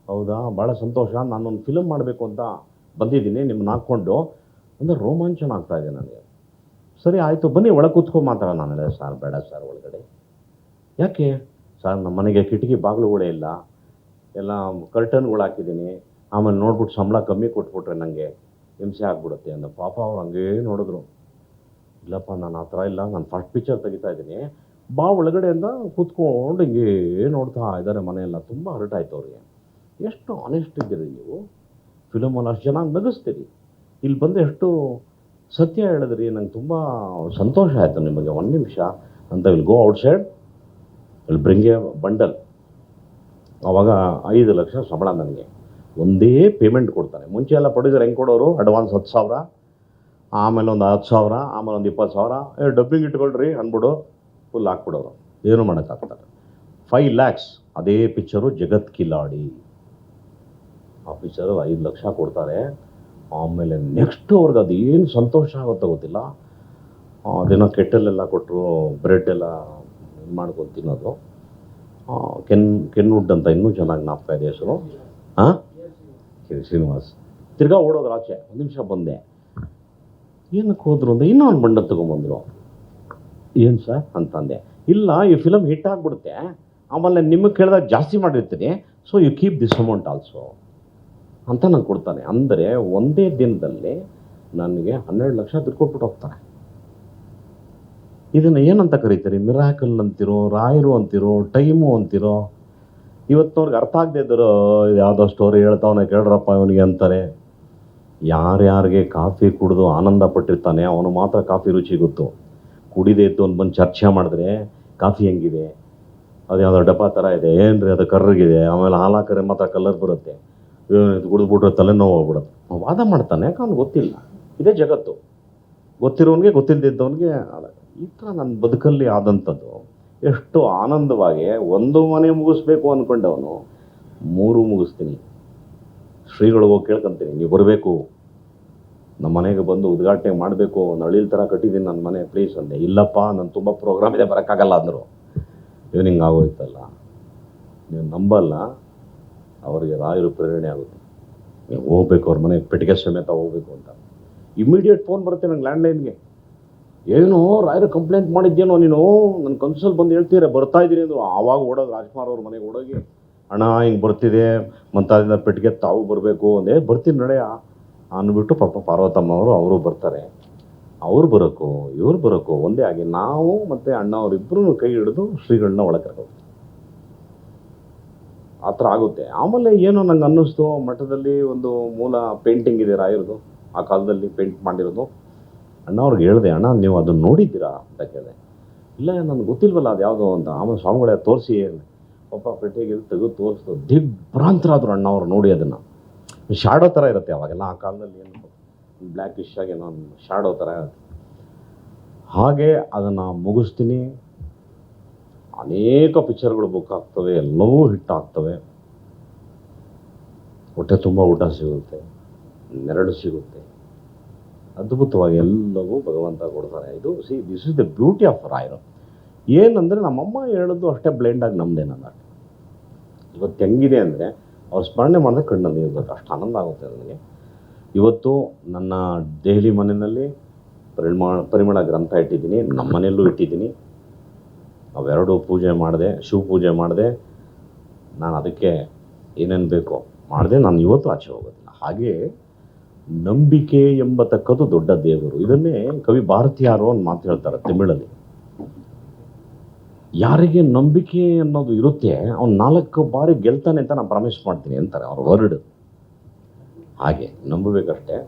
ಹೌದಾ, ಭಾಳ ಸಂತೋಷ, ನಾನೊಂದು ಫಿಲಮ್ ಮಾಡಬೇಕು ಅಂತ ಬಂದಿದ್ದೀನಿ ನಿಮ್ಮನ್ನ ಹಾಕ್ಕೊಂಡು ಅಂದರೆ ರೋಮಾಂಚನ ಆಗ್ತಾಯಿದೆ ನನಗೆ. ಸರಿ ಆಯಿತು ಬನ್ನಿ ಒಳಗೆ ಕೂತ್ಕೊಂಡು ಮಾತಾಡೋಣ. ನಾನು ಹೇಳಿದೆ ಸರ್ ಬೇಡ ಸರ್ ಒಳಗಡೆ. ಯಾಕೆ ಸರ್? ನಮ್ಮ ಮನೆಗೆ ಕಿಟಕಿ ಬಾಗಿಲುಗಳೇ ಇಲ್ಲ, ಎಲ್ಲ ಕರ್ಟನ್ಗಳು ಹಾಕಿದ್ದೀನಿ. ಆಮೇಲೆ ನೋಡ್ಬಿಟ್ಟು ಸಂಬಳ ಕಮ್ಮಿ ಕೊಟ್ಬಿಟ್ರೆ ನನಗೆ ಹಿಂಸೆ ಆಗ್ಬಿಡುತ್ತೆ ಅಂದ. ಪಾಪ ಅವ್ರು ಹಂಗೇ ನೋಡಿದ್ರು. ಇಲ್ಲಪ್ಪ ನಾನು ಆ ಥರ ಇಲ್ಲ, ನಾನು ಫಸ್ಟ್ ಪಿಕ್ಚರ್ ತೆಗಿತಾ ಇದ್ದೀನಿ, ಬಾ ಒಳಗಡೆಯಿಂದ ಕೂತ್ಕೊಂಡು ಹಿಂಗೆ ನೋಡ್ತಾ ಇದ್ದಾರೆ ಮನೆಯೆಲ್ಲ. ತುಂಬ ಹರ್ಟ್ ಆಯಿತು ಅವ್ರಿಗೆ. ಎಷ್ಟು ಆನೆಸ್ಟ್ ಇದ್ದೀರಿ ನೀವು, ಫಿಲಮಲ್ಲಿ ಅಷ್ಟು ಚೆನ್ನಾಗಿ ನಗಿಸ್ತೀರಿ, ಇಲ್ಲಿ ಬಂದು ಎಷ್ಟು ಸತ್ಯ ಹೇಳಿದ್ರಿ, ನಂಗೆ ತುಂಬ ಸಂತೋಷ ಆಯಿತು ನಿಮಗೆ. 1 ನಿಮಿಷ ಅಂತ will go outside, will bring A bundle. ಆವಾಗ 5 ಲಕ್ಷ ಸಂಬಳ ನನಗೆ, ಒಂದೇ ಪೇಮೆಂಟ್ ಕೊಡ್ತಾನೆ. ಮುಂಚೆ ಎಲ್ಲ ಪ್ರೊಡ್ಯೂಸರ್ ಹೆಂಗೆ ಕೊಡೋರು, ಅಡ್ವಾನ್ಸ್ 10,000, ಆಮೇಲೆ ಒಂದು 10,000, ಆಮೇಲೆ ಒಂದು 20,000, ಡಬ್ಬಿಂಗ್ ಇಟ್ಕೊಳ್ರಿ ಅಂದ್ಬಿಡು ಫುಲ್ ಹಾಕ್ಬಿಡೋರು. ಏನು ಮಾಡೋಕ್ಕಾಗ್ತಾರೆ. 5 lakhs ಅದೇ ಪಿಕ್ಚರು ಜಗತ್ ಕಿಲಾಡಿ. ಆ ಪಿಕ್ಚರು 5 ಲಕ್ಷ ಕೊಡ್ತಾರೆ. ಆಮೇಲೆ ನೆಕ್ಸ್ಟ್ ಅವ್ರಿಗೆ ಅದೇನು ಸಂತೋಷ ಆಗುತ್ತೋ ಗೊತ್ತಿಲ್ಲ. ಅದೇನೋ ಕೆಟ್ಟಲ್ಲೆಲ್ಲ ಕೊಟ್ಟರು, ಬ್ರೆಡ್ ಎಲ್ಲ ಇದು ಮಾಡ್ಕೊಂಡು ತಿನ್ನೋದು. ಕೆನ್ವುಡ್ ಅಂತ ಇನ್ನೂ ಚೆನ್ನಾಗಿ ಜ್ಞಾಪಕ ಇದೆ ಹೆಸರು. ಶ್ರೀನಿವಾಸ್. ತಿರ್ಗಾ ಓಡೋದ್ರ ಆಚೆ. 1 ನಿಮಿಷ ಬಂದೆ. ಏನಕ್ಕೆ ಹೋದ್ರು ಅಂದರೆ ಇನ್ನೂ ಒಂದು ಬಂಡಲ್ ತೊಗೊಂಬಂದರು. ಏನು ಸರ್ ಅಂತಂದೆ. ಇಲ್ಲ ಈ ಫಿಲಮ್ ಹಿಟ್ ಆಗಿಬಿಡುತ್ತೆ, ಆಮೇಲೆ ನಿಮಗೆ ಕೇಳಿದಾಗ ಜಾಸ್ತಿ ಮಾಡಿರ್ತೀನಿ, so you keep this amount also ಅಂತ ನಂಗೆ ಕೊಡ್ತಾನೆ. ಅಂದರೆ ಒಂದೇ ದಿನದಲ್ಲಿ ನನಗೆ 12 ಲಕ್ಷ ದುಡ್ಡು ಕೊಟ್ಬಿಟ್ಟು ಹೋಗ್ತಾನೆ. ಇದನ್ನು ಏನಂತ ಕರೀತೀರಿ? ಮಿರಾಕಲ್ ಅಂತಿರೋ, ರಾಯರು ಅಂತಿರೋ, ಟೈಮು ಅಂತಿರೋ? ಇವತ್ತಿನವ್ರಿಗೆ ಅರ್ಥ ಆಗದೆ ಇದ್ದರು ಇದು ಯಾವುದೋ ಸ್ಟೋರಿ ಹೇಳ್ತಾವನೆ ಕೇಳ್ರಪ್ಪ ಇವನಿಗೆ ಅಂತಾರೆ. ಯಾರ್ಯಾರಿಗೆ ಕಾಫಿ ಕುಡಿದು ಆನಂದ ಪಟ್ಟಿರ್ತಾನೆ ಅವನು ಮಾತ್ರ ಕಾಫಿ ರುಚಿ ಗೊತ್ತು. ಕುಡಿದೇ ಇತ್ತು ಅವ್ನು ಬಂದು ಚರ್ಚೆ ಮಾಡಿದ್ರೆ ಕಾಫಿ ಹೆಂಗಿದೆ, ಅದು ಯಾವುದೋ ಡಬ್ಬ ಥರ ಇದೆ, ಏನು ರೀ ಅದು ಕರ್ರಗಿದೆ, ಆಮೇಲೆ ಹಾಲಾಕರೆ ಮಾತ್ರ ಕಲರ್ ಬರುತ್ತೆ, ಇದು ಕುಡಿದ್ಬಿಟ್ರೆ ತಲೆನೋವು ಹೋಗ್ಬಿಡುತ್ತೆ, ವಾದ ಮಾಡ್ತಾನೆ. ಯಾಕೆ ಅವ್ನಿಗೆ ಗೊತ್ತಿಲ್ಲ. ಇದೇ ಜಗತ್ತು. ಗೊತ್ತಿರೋನಿಗೆ ಗೊತ್ತಿಲ್ಲದಿದ್ದವನಿಗೆ. ಈ ಥರ ನನ್ನ ಬದುಕಲ್ಲಿ ಆದಂಥದ್ದು. ಎಷ್ಟು ಆನಂದವಾಗಿ ಒಂದು ಮನೆ ಮುಗಿಸ್ಬೇಕು ಅಂದ್ಕೊಂಡವನು 3 ಮುಗಿಸ್ತೀನಿ. ಶ್ರೀಗಳಿಗೆ ಹೋಗಿ ಕೇಳ್ಕೊಂತೀನಿ, ನೀವು ಬರಬೇಕು ನಮ್ಮ ಮನೆಗೆ ಬಂದು ಉದ್ಘಾಟನೆ ಮಾಡಬೇಕು, ನಳಿಲ್ ಥರ ಕಟ್ಟಿದ್ದೀನಿ ನನ್ನ ಮನೆ ಪ್ಲೀಸ್ ಅಂದೆ. ಇಲ್ಲಪ್ಪ ನಾನು ತುಂಬ ಪ್ರೋಗ್ರಾಮ್ ಇದೆ ಬರೋಕ್ಕಾಗಲ್ಲ ಅಂದರು. ಈವ್ನಿಂಗ್ ಆಗೋಯ್ತಲ್ಲ. ನೀವು ನಂಬಲ್ಲ, ಅವರಿಗೆ ರಾಯರು ಪ್ರೇರಣೆ ಆಗುತ್ತೆ. ನೀವು ಹೋಗ್ಬೇಕು ಅವ್ರ ಮನೆಗೆ, ಪೆಟ್ಟಿಗೆ ಸಮೇತ ಹೋಗ್ಬೇಕು ಅಂತ. ಇಮ್ಮಿಡಿಯೇಟ್ ಫೋನ್ ಬರುತ್ತೆ ನಂಗೆ ಲ್ಯಾಂಡ್ಲೈನ್ಗೆ. ಏನೋ ರಾಯರು ಕಂಪ್ಲೇಂಟ್ ಮಾಡಿದ್ದೇನೋ ನೀನು, ನನ್ನ ಕನ್ಸಲ್ಲಿ ಬಂದು ಹೇಳ್ತೀರ ಬರ್ತಾ ಇದ್ದೀನಿ ಅಂದರು. ಆವಾಗ ಓಡೋದು ರಾಜ್ಕುಮಾರ್ ಅವ್ರ ಮನೆಗೆ ಓಡೋಗಿ, ಅಣ್ಣ ಹಿಂಗೆ ಬರ್ತಿದೆ ಮಂತಾದಿಂದ ಪೆಟ್ಟಿಗೆ ತಾವು ಬರಬೇಕು ಅಂದೆ. ಬರ್ತೀನಿ ನಡೆಯ ಅಂದ್ಬಿಟ್ಟು ಪಾಪ ಪಾರ್ವತಮ್ಮ ಅವರು ಬರ್ತಾರೆ. ಅವ್ರು ಬರೋಕ್ಕೋ ಇವ್ರು ಬರೋಕ್ಕೋ ಒಂದೇ ಆಗಿ ನಾವು ಮತ್ತು ಅಣ್ಣ ಅವರಿಬ್ಬರೂ ಕೈ ಹಿಡಿದು ಶ್ರೀಗಳನ್ನ ಒಳಗೆ ಕರ್ಕೊಂಡು ಆ ಥರ ಆಗುತ್ತೆ. ಆಮೇಲೆ ಏನೋ ನಂಗೆ ಅನ್ನಿಸ್ತು, ಮಠದಲ್ಲಿ ಒಂದು ಮೂಲ ಪೇಂಟಿಂಗ್ ಇದೆ ರಾಯರದು, ಆ ಕಾಲದಲ್ಲಿ ಪೇಂಟ್ ಮಾಡಿರೋದು. ಅಣ್ಣ ಅವ್ರಿಗೆ ಹೇಳಿದೆ, ಅಣ್ಣ ನೀವು ಅದನ್ನು ನೋಡಿದ್ದೀರಾ ಅಂತ ಕೇಳಿದೆ. ಇಲ್ಲ ನನಗೆ ಗೊತ್ತಿಲ್ವಲ್ಲ ಅದು ಯಾವುದೋ ಅಂತ. ಆಮೇಲೆ ಸ್ವಾಮಿಗಳೇ ತೋರಿಸಿ ಪಾಪ ಪೆಟ್ಟಿಗೆ ತೆಗೆದು ತೋರಿಸ್ತು. ದಿಗ್ಭ್ರಾಂತರಾದರು ಅಣ್ಣ ಅವ್ರು ನೋಡಿ. ಅದನ್ನು ಶಾಡೋ ಥರ ಇರುತ್ತೆ ಅವಾಗೆಲ್ಲ, ಆ ಕಾಲದಲ್ಲಿ ಏನು ಬ್ಲ್ಯಾಕಿಶ್ ಆಗಿ ನಾನು ಶಾಡೋ ಥರ ಇರುತ್ತೆ. ಹಾಗೆ ಅದನ್ನು ಮುಗಿಸ್ತೀನಿ. ಅನೇಕ ಪಿಕ್ಚರ್ಗಳು ಬುಕ್ ಆಗ್ತವೆ, ಎಲ್ಲವೂ ಹಿಟ್ ಆಗ್ತವೆ. ಹೊಟ್ಟೆ ತುಂಬ ಊಟ ಸಿಗುತ್ತೆ, ನೆರಳು ಸಿಗುತ್ತೆ. ಅದ್ಭುತವಾಗಿ ಎಲ್ಲವೂ ಭಗವಂತ ಕೊಡ್ತಾರೆ. ಇದು this is the beauty of ರಾಯರು. ಏನಂದರೆ ನಮ್ಮಮ್ಮ ಹೇಳಿದ್ದು ಅಷ್ಟೇ ಬ್ಲೈಂಡಾಗಿ ನಮ್ಮದೇನಲ್ಲ. ಇವತ್ತು ಹೆಂಗಿದೆ ಅಂದರೆ ಅವ್ರು ಸ್ಮರಣೆ ಮಾಡಿದ್ರೆ ಕಣ್ಣಲ್ಲಿ ಇರಬೇಕು, ಅಷ್ಟು ಆನಂದ ಆಗುತ್ತೆ ನನಗೆ. ಇವತ್ತು ನನ್ನ ದೆಹಲಿ ಮನೆಯಲ್ಲಿ ಪರಿಮಳ ಗ್ರಂಥ ಇಟ್ಟಿದ್ದೀನಿ, ನಮ್ಮ ಮನೆಯಲ್ಲೂ ಇಟ್ಟಿದ್ದೀನಿ. ಅವೆರಡು ಪೂಜೆ ಮಾಡಿದೆ, ಶಿವ ಪೂಜೆ ಮಾಡಿದೆ. ನಾನು ಅದಕ್ಕೆ ಏನೇನು ಬೇಕೋ ಮಾಡಿದೆ. ನಾನು ಇವತ್ತು ಆಚೆ ಹೋಗೋದಿಲ್ಲ. ಹಾಗೆ ನಂಬಿಕೆ ಎಂಬತಕ್ಕದ್ದು ದೊಡ್ಡ ದೇವರು. ಇದನ್ನೇ ಕವಿ ಭಾರತೀಯರು ಒಂದು ಮಾತು ಹೇಳ್ತಾರೆ ತಮಿಳಲ್ಲಿ. ಯಾರಿಗೆ ನಂಬಿಕೆ ಅನ್ನೋದು ಇರುತ್ತೆ ಅವ್ನು 4 ಬಾರಿ ಗೆಲ್ತಾನೆ ಅಂತ ನಾನು ಪ್ರಾಮಿಸ್ ಮಾಡ್ತೀನಿ ಅಂತಾರೆ ಅವ್ರ ವರ್ಡ್. ಹಾಗೆ ನಂಬಬೇಕಷ್ಟೇ.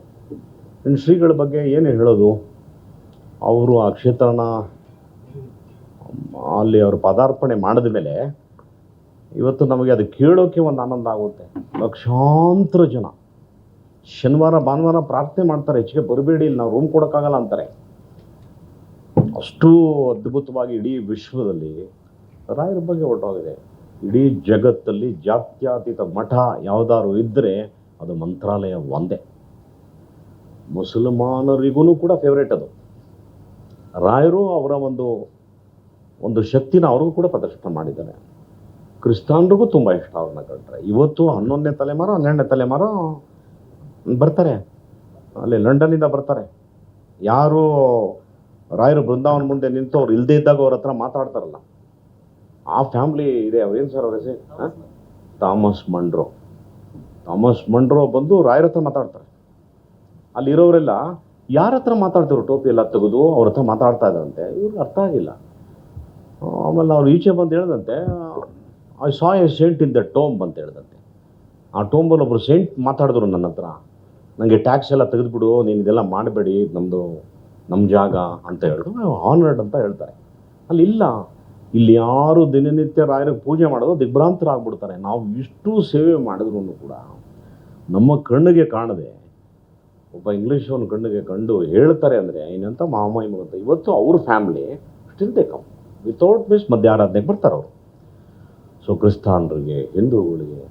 ಇನ್ನು ಶ್ರೀಗಳ ಬಗ್ಗೆ ಏನು ಹೇಳೋದು, ಅವರು ಆ ಕ್ಷೇತ್ರನ ಅಲ್ಲಿ ಅವರು ಪದಾರ್ಪಣೆ ಮಾಡಿದ ಮೇಲೆ ಇವತ್ತು ನಮಗೆ ಅದು ಕೇಳೋಕ್ಕೆ ಒಂದು ಆನಂದ ಆಗುತ್ತೆ. ಲಕ್ಷಾಂತರ ಜನ ಶನಿವಾರ ಭಾನುವಾರ ಪ್ರಾರ್ಥನೆ ಮಾಡ್ತಾರೆ, ಹೆಚ್ಚಿಗೆ ಬರಬೇಡಿ, ಇಲ್ಲಿ ನಾವು ರೂಮ್ ಕೊಡೋಕ್ಕಾಗಲ್ಲ ಅಂತಾರೆ. ಅಷ್ಟು ಅದ್ಭುತವಾಗಿ ಇಡೀ ವಿಶ್ವದಲ್ಲಿ ರಾಯರ ಬಗ್ಗೆ ಹೊರಟೋಗಿದೆ. ಇಡೀ ಜಗತ್ತಲ್ಲಿ ಜಾತ್ಯತೀತ ಮಠ ಯಾವುದಾದ್ರು ಇದ್ದರೆ ಅದು ಮಂತ್ರಾಲಯ ಒಂದೇ. ಮುಸಲ್ಮಾನರಿಗೂ ಕೂಡ ಫೇವ್ರೇಟ್ ಅದು. ರಾಯರು ಅವರ ಒಂದು ಶಕ್ತಿನ ಅವ್ರಿಗೂ ಕೂಡ ಪ್ರದರ್ಶನ ಮಾಡಿದ್ದಾರೆ. ಕ್ರಿಸ್ತಾನ್ರಿಗೂ ತುಂಬ ಇಷ್ಟ ಅವ್ರನ್ನ ಕಂಡ್ರೆ. ಇವತ್ತು 11ನೇ ತಲೆಮಾರು 12ನೇ ತಲೆಮಾರು ಬರ್ತಾರೆ, ಅಲ್ಲಿ ಲಂಡನ್ನಿಂದ ಬರ್ತಾರೆ. ಯಾರು ರಾಯರು ಬೃಂದಾವನ ಮುಂದೆ ನಿಂತು ಅವ್ರು ಇಲ್ಲದೇ ಇದ್ದಾಗ ಅವ್ರ ಹತ್ರ ಮಾತಾಡ್ತಾರಲ್ಲ, ಆ ಫ್ಯಾಮ್ಲಿ ಇದೆ. ಅವ್ರೇನು ಸರ್ ಅವ್ರ ಹೆಸರು? ಥಾಮಸ್ ಮಂಡ್ರೋ ಬಂದು ರಾಯರ ಹತ್ರ ಮಾತಾಡ್ತಾರೆ. ಅಲ್ಲಿರೋರೆಲ್ಲ ಯಾರ ಹತ್ರ ಮಾತಾಡ್ತಿದ್ರು, ಟೋಪಿ ಎಲ್ಲ ತೆಗೆದು ಅವ್ರ ಹತ್ರ ಮಾತಾಡ್ತಾ ಇದ್ದಂತೆ. ಇವ್ರಿಗೆ ಅರ್ಥ ಆಗಿಲ್ಲ. ಆಮೇಲೆ ಅವ್ರು ಈಚೆ ಬಂದು ಹೇಳ್ದಂತೆ, I saw a saint in the tomb ಅಂತ ಹೇಳ್ದಂತೆ. ಆ ಟೋಂಬಲ್ಲಿ ಒಬ್ಬರು ಸೆಂಟ್ ಮಾತಾಡಿದ್ರು ನನ್ನ ಹತ್ರ, ನನಗೆ ಟ್ಯಾಕ್ಸ್ ಎಲ್ಲ ತೆಗೆದುಬಿಡು, ನೀನು ಇದೆಲ್ಲ ಮಾಡಬೇಡಿ, ನಮ್ಮ ಜಾಗ ಅಂತ ಹೇಳಿದ್ರು. ಆನರ್ಡ್ ಅಂತ ಹೇಳ್ತಾರೆ. ಇಲ್ಲ, ಇಲ್ಲಿ ಯಾರು ದಿನನಿತ್ಯ ರಾಯರಿಗೆ ಪೂಜೆ ಮಾಡೋದು ದಿಗ್ಭ್ರಾಂತರಾಗ್ಬಿಡ್ತಾರೆ. ನಾವು ಇಷ್ಟು ಸೇವೆ ಮಾಡಿದ್ರು ಕೂಡ ನಮ್ಮ ಕಣ್ಣಿಗೆ ಕಾಣದೆ ಒಬ್ಬ ಇಂಗ್ಲೀಷವನ ಕಣ್ಣಿಗೆ ಕಂಡು ಹೇಳ್ತಾರೆ ಅಂದರೆ ಏನಂತ ಮಹಾಮಹಿಮ ಅಂತ. ಇವತ್ತು ಅವ್ರ family still they come without miss ಮಧ್ಯಾರಾಧನೆಗೆ ಬರ್ತಾರೆ ಅವರು. ಸೊ ಕ್ರಿಸ್ತಾನರಿಗೆ, ಹಿಂದೂಗಳಿಗೆ,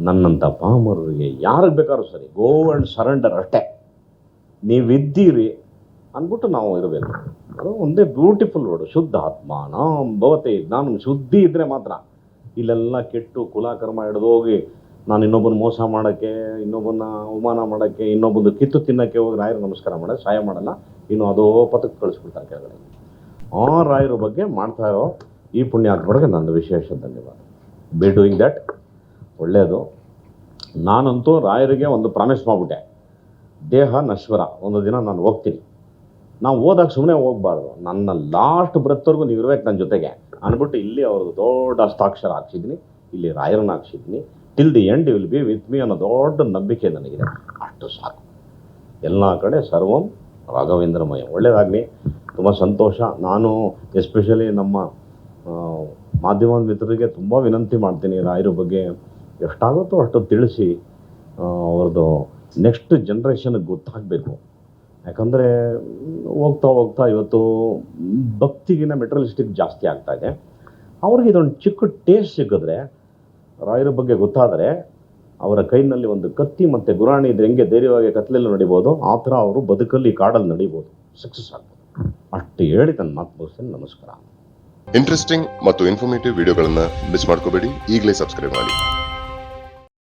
ನನ್ನಂಥ ಪಾಮರರಿಗೆ, ಯಾರಿಗೆ ಬೇಕಾದ್ರೂ ಸರಿ, ಗೋ ಆ್ಯಂಡ್ ಸರೆಂಡರ್ ಅಷ್ಟೇ. ನೀವಿದ್ದೀರಿ ಅಂದ್ಬಿಟ್ಟು ನಾವು ಇರಬೇಕು. ಅದು ಒಂದೇ ಬ್ಯೂಟಿಫುಲ್ ವರ್ಡು, ಶುದ್ಧ ಆತ್ಮ ನಾಂ ಭವತೆ. ನಾನು ಶುದ್ಧಿ ಇದ್ದರೆ ಮಾತ್ರ. ಇಲ್ಲೆಲ್ಲ ಕೆಟ್ಟು ಕುಲಾಕರ್ಮ ಹಿಡಿದೋಗಿ ನಾನು ಇನ್ನೊಬ್ಬನ ಮೋಸ ಮಾಡೋಕ್ಕೆ, ಇನ್ನೊಬ್ಬನ ಅವಮಾನ ಮಾಡೋಕ್ಕೆ, ಇನ್ನೊಬ್ಬಂದು ಕಿತ್ತು ತಿನ್ನೋಕ್ಕೆ ಹೋಗಿ ರಾಯರು ನಮಸ್ಕಾರ ಮಾಡೋದು ಸಹಾಯ ಮಾಡಲ್ಲ. ಇನ್ನು ಅದೋ ಪಥಕ್ಕೆ ಕಳಿಸ್ಬಿಡ್ತಾರೆ ಕೆಳಗಡೆ. ಆ ರಾಯರ ಬಗ್ಗೆ ಮಾಡ್ತಾ ಇರೋ ಈ ಪುಣ್ಯಾತ್ಮರಿಗೆ ನನ್ನ ವಿಶೇಷ ಧನ್ಯವಾದ. ಬಿ ಡೂಯಿಂಗ್ ದ್ಯಾಟ್, ಒಳ್ಳೆಯದು. ನಾನಂತೂ ರಾಯರಿಗೆ ಒಂದು ಪ್ರಾಮಿಸ್ ಮಾಡಿಬಿಟ್ಟೆ, ದೇಹ ನಶ್ವರ, ಒಂದು ದಿನ ನಾನು ಹೋಗ್ತೀನಿ. ನಾವು ಹೋದಾಗ ಸುಮ್ಮನೆ ಹೋಗಬಾರ್ದು, ನನ್ನ ಲಾಸ್ಟ್ ಬ್ರೆತ್ವರೆಗೂ ನೀವು ಇರ್ಬೇಕು ನನ್ನ ಜೊತೆಗೆ ಅಂದ್ಬಿಟ್ಟು ಇಲ್ಲಿ ಅವ್ರದ್ದು ದೊಡ್ಡ ಹಸ್ತಾಕ್ಷರ ಹಾಕ್ಸಿದ್ದೀನಿ, ಇಲ್ಲಿ ರಾಯರನ್ನ ಹಾಕ್ಸಿದ್ದೀನಿ. Till the end you will be with me ಅನ್ನೋ ದೊಡ್ಡ ನಂಬಿಕೆ ನನಗಿದೆ. ಅಷ್ಟು ಸಾಕು. ಎಲ್ಲ ಕಡೆ ಸರ್ವಂ ರಾಘವೇಂದ್ರಮಯ. ಒಳ್ಳೆಯದಾಗಲಿ, ತುಂಬ ಸಂತೋಷ. ನಾನು ಎಸ್ಪೆಷಲಿ ನಮ್ಮ ಮಾಧ್ಯಮ ಮಿತ್ರರಿಗೆ ತುಂಬ ವಿನಂತಿ ಮಾಡ್ತೀನಿ, ರಾಯರ ಬಗ್ಗೆ ಎಷ್ಟಾಗುತ್ತೋ ಅಷ್ಟು ತಿಳಿಸಿ ಅವ್ರದ್ದು ನೆಕ್ಸ್ಟ್ ಜನ್ರೇಷನ್ಗೆ ಗೊತ್ತಾಗಬೇಕು. ಯಾಕಂದರೆ ಹೋಗ್ತಾ ಇವತ್ತು ಭಕ್ತಿಗಿನ ಮೆಟೀರಿಯಲಿಸ್ಟಿಕ್ ಜಾಸ್ತಿ ಆಗ್ತಾಯಿದೆ. ಅವ್ರಿಗೆ ಇದೊಂದು ಚಿಕ್ಕ ಟೇಸ್ಟ್ ಸಿಕ್ಕಿದ್ರೆ, ರಾಯರ ಬಗ್ಗೆ ಗೊತ್ತಾದರೆ, ಅವರ ಕೈನಲ್ಲಿ ಒಂದು ಕತ್ತಿ ಮತ್ತು ಗುರಾಣಿ ಇದ್ರೆ ಹೆಂಗೆ ಧೈರ್ಯವಾಗಿ ಕತ್ಲೆಲ್ಲ ನಡಿಬೋದು, ಆ ಥರ ಅವರು ಬದುಕಲ್ಲಿ ಕಾಡಲ್ಲಿ ನಡಿಬೋದು, ಸಕ್ಸಸ್ ಆಗ್ಬೋದು. ಅಷ್ಟು ಹೇಳಿ ನನ್ನ ಮಾತು ಮುಗಿಸ್ತೇನೆ. ನಮಸ್ಕಾರ. ಇಂಟ್ರೆಸ್ಟಿಂಗ್ ಮತ್ತು ಇನ್ಫಾರ್ಮೇಟಿವ್ ವಿಡಿಯೋಗಳನ್ನು ಮಿಸ್ ಮಾಡ್ಕೋಬೇಡಿ. ಈಗಲೇ ಸಬ್ಸ್ಕ್ರೈಬ್ ಮಾಡಿ.